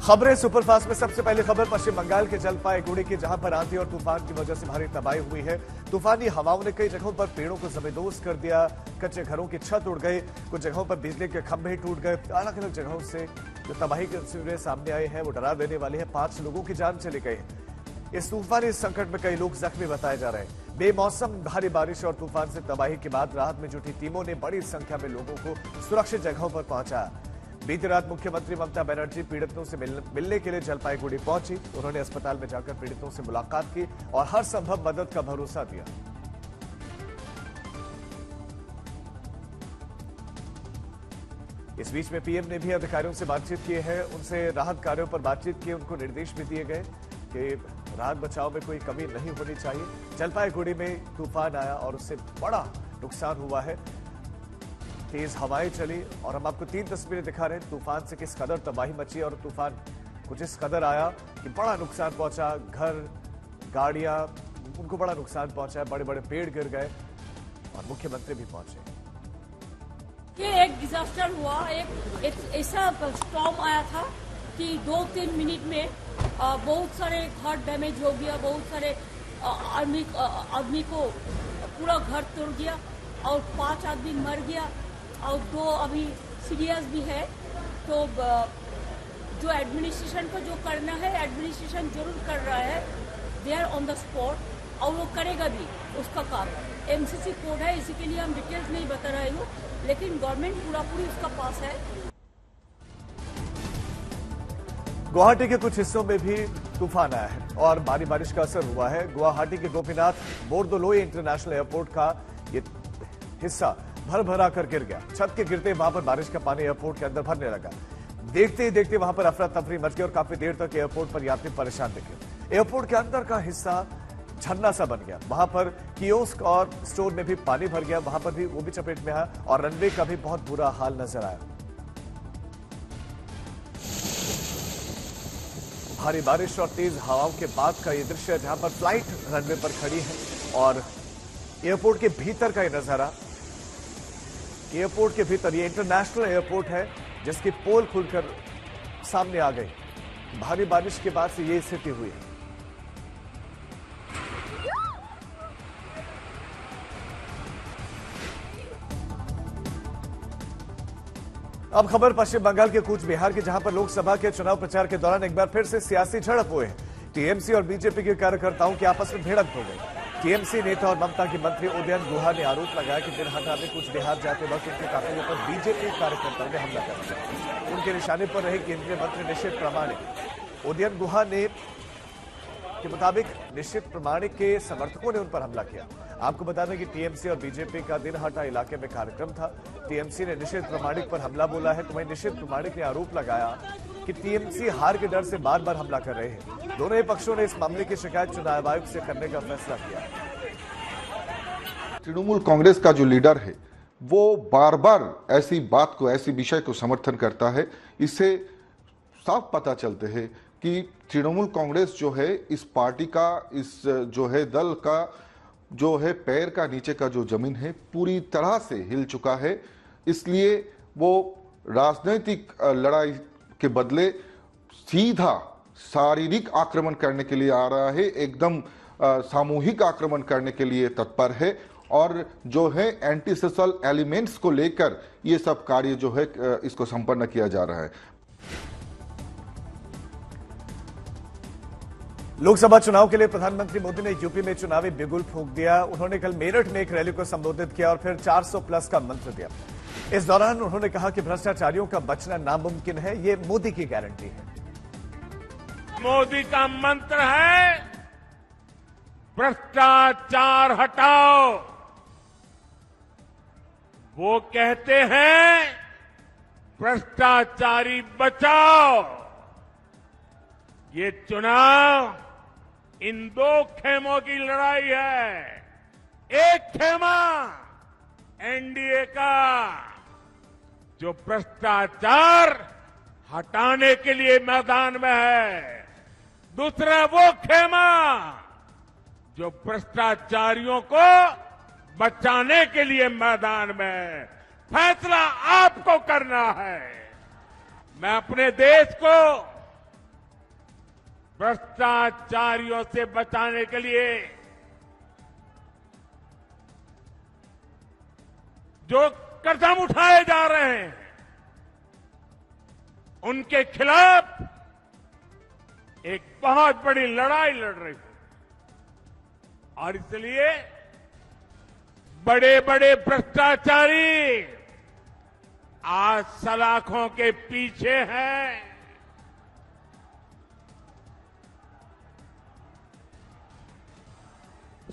खबरें सुपरफास्ट में सबसे पहली खबर पश्चिम बंगाल के जलपाईगुड़ी की, जहां पर आंधी और तूफान की वजह से भारी तबाही हुई है। तूफानी हवाओं ने कई जगहों पर पेड़ों को जमींदोज कर दिया, कच्चे घरों की छत उड़ गई, कुछ जगहों पर बिजली के खंभे टूट गए। अलग अलग जगहों से जो तबाही की तस्वीरें सामने आई है वो डरा देने वाली है। 5 लोगों की जान चली गई है। इस तूफानी संकट में कई लोग जख्मी बताए जा रहे हैं। बेमौसम भारी बारिश और तूफान से तबाही के बाद राहत में जुटी टीमों ने बड़ी संख्या में लोगों को सुरक्षित जगहों पर पहुंचाया। बीती रात मुख्यमंत्री ममता बनर्जी पीड़ितों से मिलने के लिए जलपाईगुड़ी पहुंची। उन्होंने अस्पताल में जाकर पीड़ितों से मुलाकात की और हर संभव मदद का भरोसा दिया। इस बीच में पीएम ने भी अधिकारियों से बातचीत की है, उनसे राहत कार्यों पर बातचीत की। उनको निर्देश भी दिए गए कि राहत बचाव में कोई कमी नहीं होनी चाहिए। जलपाईगुड़ी में तूफान आया और उससे बड़ा नुकसान हुआ है। तेज हवाएं चली और हम आपको 3 तस्वीरें दिखा रहे हैं। तूफान से किस कदर तबाही मची और तूफान कुछ इस कदर आया कि बड़ा नुकसान पहुंचा। घर, गाड़ियां, उनको बड़ा नुकसान पहुंचा। बड़े बड़े पेड़ गिर गए और मुख्यमंत्री भी पहुंचे। ये एक डिजास्टर हुआ। एक ऐसा स्टॉर्म आया था कि 2-3 मिनट में बहुत सारे घर डैमेज हो गया, बहुत सारे आदमी को पूरा घर तोड़ गया और 5 आदमी मर गया और 2 अभी सीरियस भी है। तो जो एडमिनिस्ट्रेशन को जो करना है, एडमिनिस्ट्रेशन जरूर कर रहा है, they are on the spot और वो करेगा भी उसका काम। एमसीसी कोड है, इसी के लिए हम डिटेल्स नहीं बता रहे हूँ, लेकिन गवर्नमेंट पूरी उसका पास है। गुवाहाटी के कुछ हिस्सों में भी तूफान आया है और भारी बारिश का असर हुआ है। गुवाहाटी के गोपीनाथ बोरदोलोई इंटरनेशनल एयरपोर्ट का ये हिस्सा भर भरा कर गिर गया। छत के गिरते वहां पर बारिश का पानी एयरपोर्ट के अंदर भरने लगा। देखते ही देखते वहां पर अफरा तफरी मच गई और काफी देर तक एयरपोर्ट पर यात्री परेशान दिखे। एयरपोर्ट के अंदर का हिस्सा झरना सा बन गया। वहां पर कियोस्क और स्टोर में भी पानी भर गया, वहां पर भी वो भी चपेट में आया और रनवे का भी बहुत बुरा हाल नजर आया। भारी बारिश और तेज हवाओं के बाद का ये दृश्य है, जहां पर फ्लाइट रनवे पर खड़ी है और एयरपोर्ट के भीतर का ये नजारा। एयरपोर्ट के भीतर ये इंटरनेशनल एयरपोर्ट है जिसकी पोल खुलकर सामने आ गई। भारी बारिश के बाद से ये स्थिति हुई है। अब खबर पश्चिम बंगाल के कूच बिहार की, जहां पर लोकसभा के चुनाव प्रचार के दौरान एक बार फिर से सियासी झड़प हुए हैं। टीएमसी और बीजेपी के कार्यकर्ताओं की आपस में भिड़ंत हो गई। टीएमसी नेता और ममता की मंत्री उदयन गुहा ने आरोप लगाया कि दिनहाटा में कूच बिहार जाते वक्त उनके काफिले पर बीजेपी कार्यकर्ताओं ने हमला कर दिया। उनके निशाने पर रहे केंद्रीय मंत्री निशित प्रामाणिक। उदयन गुहा ने के मुताबिक निशित प्रामाणिक के समर्थकों ने उन पर हमला किया। आपको बता दें कि टीएमसी और बीजेपी का दिनहाटा इलाके में कार्यक्रम था। टीएमसी ने निशित प्रामाणिक पर हमला बोला है, तो वहीं निशित प्रामाणिक ने आरोप लगाया कि टीएमसी हार के डर से बार बार हमला कर रहे हैं। दोनों ही पक्षों ने इस मामले की शिकायत चुनाव आयोग से करने का फैसला किया। तृणमूल कांग्रेस का जो लीडर है वो बार बार ऐसी बात को, ऐसी विषय को समर्थन करता है। इससे साफ पता चलते हैं कि तृणमूल कांग्रेस जो है इस पार्टी का, इस जो है दल का जो है पैर का नीचे का जो जमीन है पूरी तरह से हिल चुका है। इसलिए वो राजनीतिक लड़ाई के बदले सीधा शारीरिक आक्रमण करने के लिए आ रहा है, एकदम सामूहिक आक्रमण करने के लिए तत्पर है और जो है एंटी सोशल एलिमेंट्स को लेकर ये सब कार्य जो है इसको संपन्न किया जा रहा है। लोकसभा चुनाव के लिए प्रधानमंत्री मोदी ने यूपी में चुनावी बिगुल फूंक दिया। उन्होंने कल मेरठ में एक रैली को संबोधित किया और फिर 400 प्लस का मंत्र दिया। इस दौरान उन्होंने कहा कि भ्रष्टाचारियों का बचना नामुमकिन है, ये मोदी की गारंटी है। मोदी का मंत्र है भ्रष्टाचार हटाओ। वो कहते हैं भ्रष्टाचारी बचाओ। ये चुनाव इन 2 खेमों की लड़ाई है। एक खेमा एनडीए का जो भ्रष्टाचार हटाने के लिए मैदान में है, दूसरा वो खेमा जो भ्रष्टाचारियों को बचाने के लिए मैदान में है। फैसला आपको करना है। मैं अपने देश को भ्रष्टाचारियों से बचाने के लिए जो कदम उठाए जा रहे हैं उनके खिलाफ एक बहुत बड़ी लड़ाई लड़ रही है और इसलिए बड़े बड़े भ्रष्टाचारी आज सलाखों के पीछे हैं।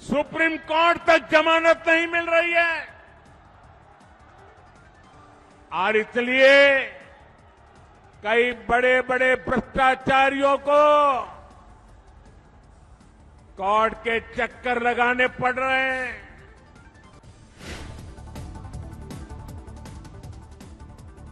सुप्रीम कोर्ट तक जमानत नहीं मिल रही है और इसलिए कई बड़े बड़े भ्रष्टाचारियों को कोर्ट के चक्कर लगाने पड़ रहे हैं।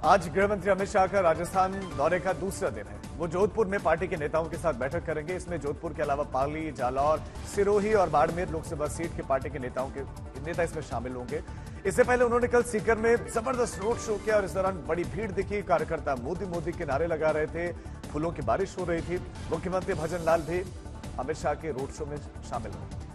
आज गृहमंत्री अमित शाह का राजस्थान दौरे का दूसरा दिन है। वो जोधपुर में पार्टी के नेताओं के साथ बैठक करेंगे। इसमें जोधपुर के अलावा पाली, जालौर, सिरोही और बाड़मेर लोकसभा सीट के पार्टी के नेता इसमें शामिल होंगे। इससे पहले उन्होंने कल सीकर में जबरदस्त रोड शो किया और इस दौरान बड़ी भीड़ दिखी। कार्यकर्ता मोदी मोदी के नारे लगा रहे थे, फूलों की बारिश हो रही थी। मुख्यमंत्री भजन लाल भी अमित शाह के रोड शो में शामिल हुए।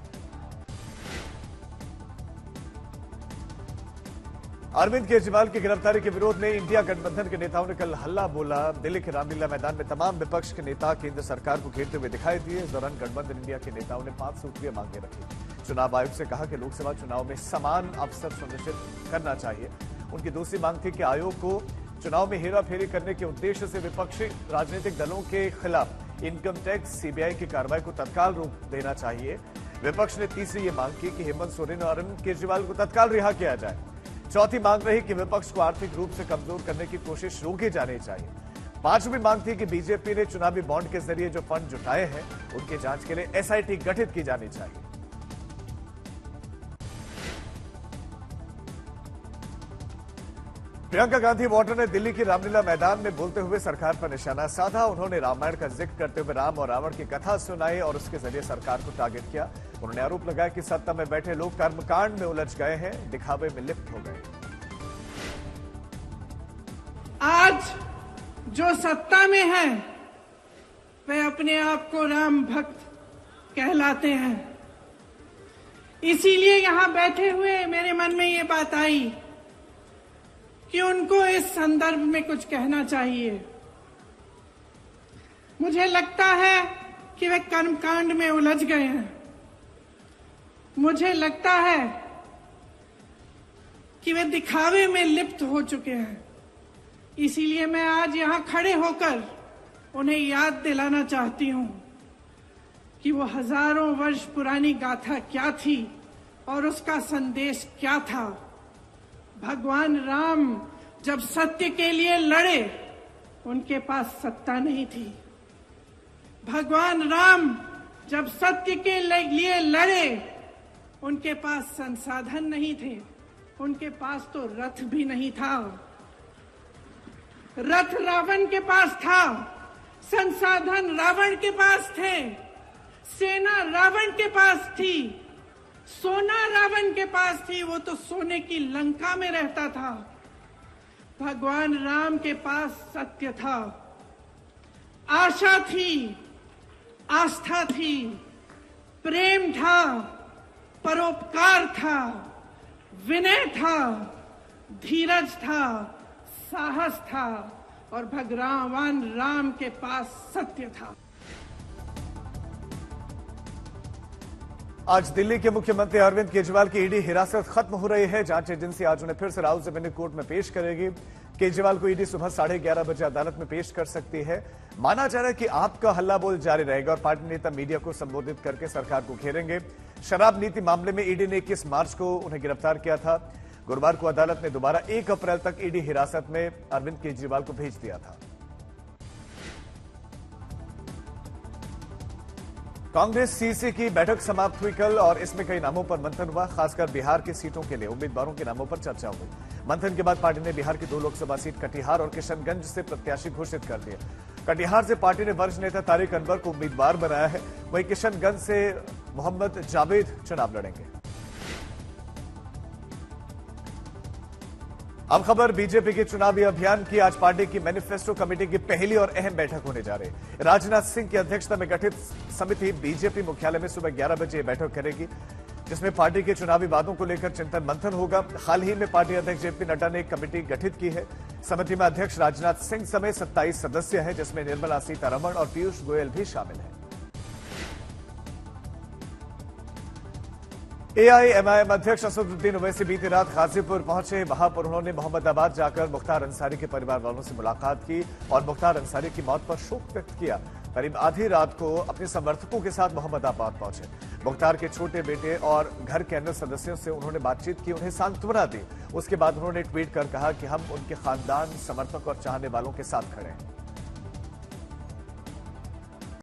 अरविंद केजरीवाल की गिरफ्तारी के विरोध में इंडिया गठबंधन के नेताओं ने कल हल्ला बोला। दिल्ली के रामलीला मैदान में तमाम विपक्ष के नेता केंद्र सरकार को घेरते हुए दिखाई दिए। इस दौरान गठबंधन इंडिया के नेताओं ने 5 सूत्रीय मांगे रखी। चुनाव आयोग से कहा कि लोकसभा चुनाव में समान अवसर सुनिश्चित करना चाहिए। उनकी दूसरी मांग थी कि आयोग को चुनाव में हेराफेरी करने के उद्देश्य से विपक्षी राजनीतिक दलों के खिलाफ इनकम टैक्स सीबीआई की कार्रवाई को तत्काल रूप देना चाहिए। विपक्ष ने तीसरी ये मांग की कि हेमंत सोरेन और अरविंद केजरीवाल को तत्काल रिहा किया जाए। चौथी मांग रही कि विपक्ष को आर्थिक रूप से कमजोर करने की कोशिश रोकी जानी चाहिए। पांचवी मांग थी कि बीजेपी ने चुनावी बॉन्ड के जरिए जो फंड जुटाए हैं उनकी जांच के लिए एसआईटी गठित की जानी चाहिए। प्रियंका गांधी वाड्रा ने दिल्ली की रामलीला मैदान में बोलते हुए सरकार पर निशाना साधा। उन्होंने रामायण का जिक्र करते हुए राम और रावण की कथा सुनाई और उसके जरिए सरकार को टारगेट किया। उन्होंने आरोप लगाया कि सत्ता में बैठे लोग कर्मकांड में उलझ गए हैं, दिखावे में लिप्त हो गए। आज जो सत्ता में है वे अपने आप को राम भक्त कहलाते हैं। इसीलिए यहां बैठे हुए मेरे मन में ये बात आई कि उनको इस संदर्भ में कुछ कहना चाहिए। मुझे लगता है कि वे कर्मकांड में उलझ गए हैं। मुझे लगता है कि वे दिखावे में लिप्त हो चुके हैं। इसीलिए मैं आज यहां खड़े होकर उन्हें याद दिलाना चाहती हूं कि वो हजारों वर्ष पुरानी गाथा क्या थी और उसका संदेश क्या था। भगवान राम जब सत्य के लिए लड़े उनके पास सत्ता नहीं थी। भगवान राम जब सत्य के लिए लड़े उनके पास संसाधन नहीं थे। उनके पास तो रथ भी नहीं था। रथ रावण के पास था, संसाधन रावण के पास थे, सेना रावण के पास थी, सोना रावण के पास थी। वो तो सोने की लंका में रहता था। भगवान राम के पास सत्य था, आशा थी, आस्था थी, प्रेम था, परोपकार था, विनय था, धीरज था, साहस था और भगवान राम के पास सत्य था। आज दिल्ली के मुख्यमंत्री अरविंद केजरीवाल की ईडी हिरासत खत्म हो रही है। जांच एजेंसी आज उन्हें फिर से राहुल जमीनी कोर्ट में पेश करेगी। केजरीवाल को ईडी सुबह 11:30 बजे अदालत में पेश कर सकती है। माना जा रहा है कि आपका हल्ला बोल जारी रहेगा और पार्टी नेता मीडिया को संबोधित करके सरकार को घेरेंगे। शराब नीति मामले में ईडी ने 21 मार्च को उन्हें गिरफ्तार किया था। गुरुवार को अदालत ने दोबारा 1 अप्रैल तक ईडी हिरासत में अरविंद केजरीवाल को भेज दिया था। कांग्रेस सीसी की बैठक समाप्त हुई कल और इसमें कई नामों पर मंथन हुआ। खासकर बिहार की सीटों के लिए उम्मीदवारों के नामों पर चर्चा हुई। मंथन के बाद पार्टी ने बिहार की 2 लोकसभा सीट कटिहार और किशनगंज से प्रत्याशी घोषित कर दिए। कटिहार से पार्टी ने वरिष्ठ नेता तारिक अनवर को उम्मीदवार बनाया है। वहीं किशनगंज से मोहम्मद जावेद चुनाव लड़ेंगे। अब खबर बीजेपी के चुनावी अभियान की। आज पार्टी की मैनिफेस्टो कमेटी की पहली और अहम बैठक होने जा रही है। राजनाथ सिंह की अध्यक्षता में गठित समिति बीजेपी मुख्यालय में सुबह 11 बजे यह बैठक करेगी, जिसमें पार्टी के चुनावी वादों को लेकर चिंतन मंथन होगा। हाल ही में पार्टी अध्यक्ष जेपी नड्डा ने एक कमेटी गठित की है। समिति में अध्यक्ष राजनाथ सिंह समेत 27 सदस्य हैं, जिसमें निर्मला सीतारमण और पीयूष गोयल भी शामिल हैं। एआईएमआईएम अध्यक्ष असदुद्दीन ओवैसी बीती रात गाजीपुर पहुंचे। वहां पर उन्होंने मोहम्मदाबाद जाकर मुख्तार अंसारी के परिवार वालों से मुलाकात की और मुख्तार अंसारी की मौत पर शोक व्यक्त किया। करीब आधी रात को अपने समर्थकों के साथ मोहम्मदाबाद पहुंचे। मुख्तार के छोटे बेटे और घर के अन्य सदस्यों से उन्होंने बातचीत की, उन्हें सांत्वना दी। उसके बाद उन्होंने ट्वीट कर कहा कि हम उनके खानदान, समर्थक और चाहने वालों के साथ खड़े हैं।